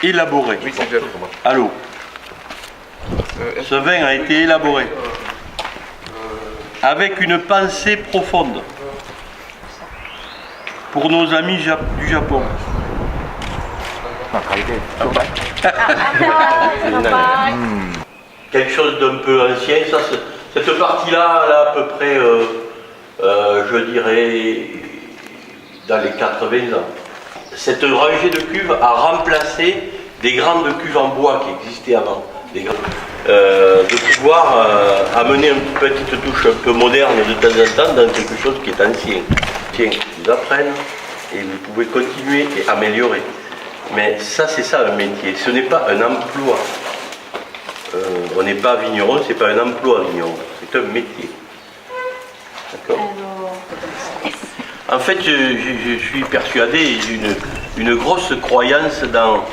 élaboré. Oui, c'est déjà pour moi. Allô. Ce vin a été élaboré avec une pensée profonde pour nos amis du Japon. Quelque chose d'un peu ancien, ça, cette partie-là, là, à peu près, je dirais, dans les 80 ans. Cette rangée de cuves a remplacé des grandes cuves en bois qui existaient avant. De pouvoir amener une petite touche un peu moderne de temps en temps dans quelque chose qui est ancien. Tiens, ils apprennent et vous pouvez continuer et améliorer. Mais ça, c'est ça un métier, ce n'est pas un emploi. On n'est pas vigneron, c'est pas un emploi vigneron, c'est un métier. D'accord. En fait, je suis persuadé d'une grosse croyance dans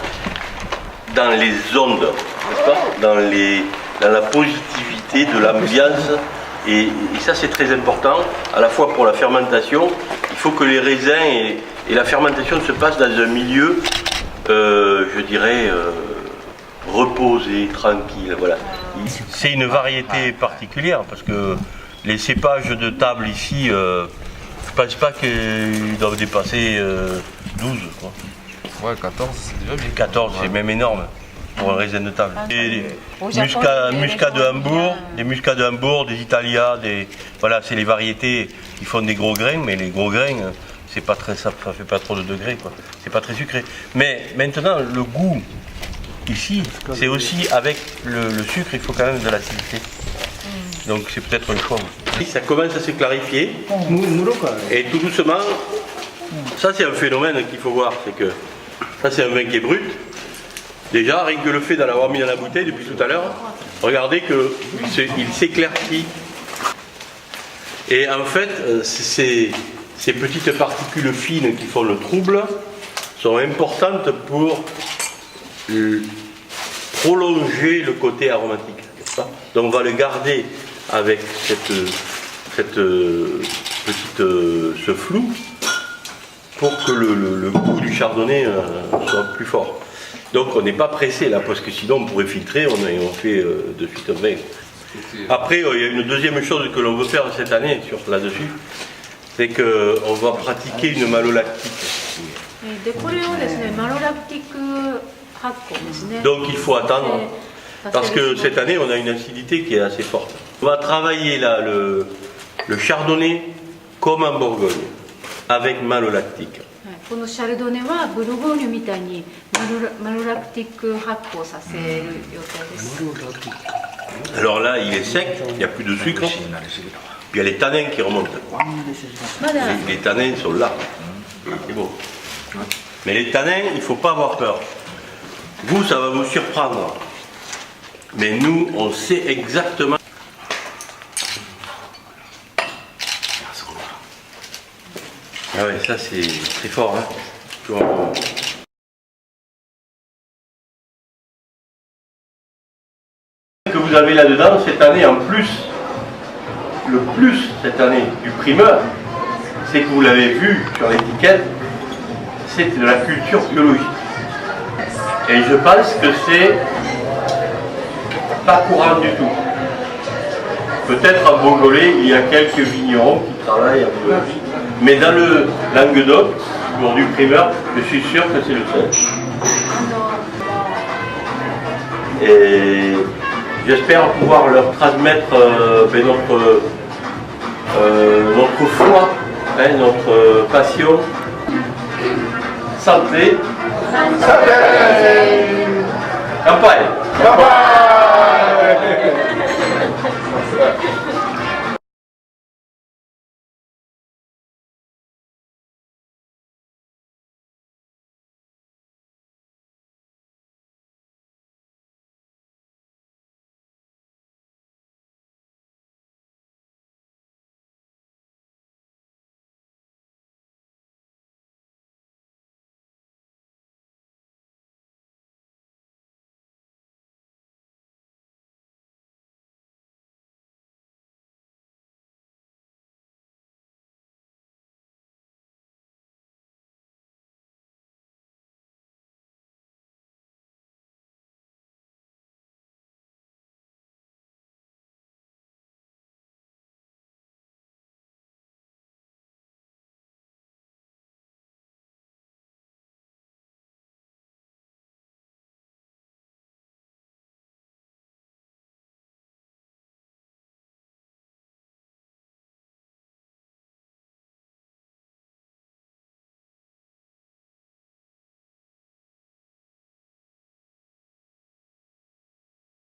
les ondes, n'est-ce pas, dans la positivité de l'ambiance. Et ça, c'est très important, à la fois pour la fermentation. Il faut que les raisins et la fermentation se passent dans un milieu, je dirais, reposé, tranquille. Voilà. C'est une variété particulière, parce que les cépages de table ici, je ne pense pas qu'ils doivent dépasser 12. Quoi. Ouais, 14, c'est déjà bien. 14, c'est même énorme pour un raisin de table. Des muscats de Hambourg, des muscats de Hambourg, des Italia, voilà, c'est les variétés qui font des gros grains, mais les gros grains, c'est pas très, ça fait pas trop de degrés, quoi. C'est pas très sucré. Mais maintenant, le goût ici, c'est aussi avec le sucre, il faut quand même de l'acidité. Donc c'est peut-être un choix. Ça commence à se clarifier. Et tout doucement, ça c'est un phénomène qu'il faut voir, c'est que ça c'est un vin qui est brut. Déjà, rien que le fait d'en avoir mis dans la bouteille depuis tout à l'heure, regardez qu'il s'éclaircit. Et en fait, ces petites particules fines qui font le trouble sont importantes pour prolonger le côté aromatique. Donc on va le garder avec ce flou pour que le goût du chardonnay soit plus fort. Donc on n'est pas pressé là, parce que sinon on pourrait filtrer, on fait de suite un vin. Après, il y a une deuxième chose que l'on veut faire cette année là-dessus, c'est qu'on va pratiquer une malolactique. Donc il faut attendre, parce que cette année on a une acidité qui est assez forte. On va travailler là le chardonnay comme en Bourgogne, avec malolactique. Alors là, il est sec, il n'y a plus de sucre, puis il y a les tanins qui remontent. Les tanins sont là, c'est beau. Mais les tanins, il ne faut pas avoir peur. Vous, ça va vous surprendre. Mais nous, on sait exactement. Ah ouais, ça c'est très fort, hein. Que vous avez là-dedans cette année en plus, le plus cette année du primeur, c'est que vous l'avez vu sur l'étiquette, c'est de la culture biologique. Et je pense que c'est pas courant du tout. Peut-être en Beaujolais, il y a quelques vignerons qui travaillent en biologie. Mais dans le Languedoc, pour du primeur, je suis sûr que c'est le seul. Et j'espère pouvoir leur transmettre notre foi, hein, notre passion. Santé. Santé. Campagne. Campagne.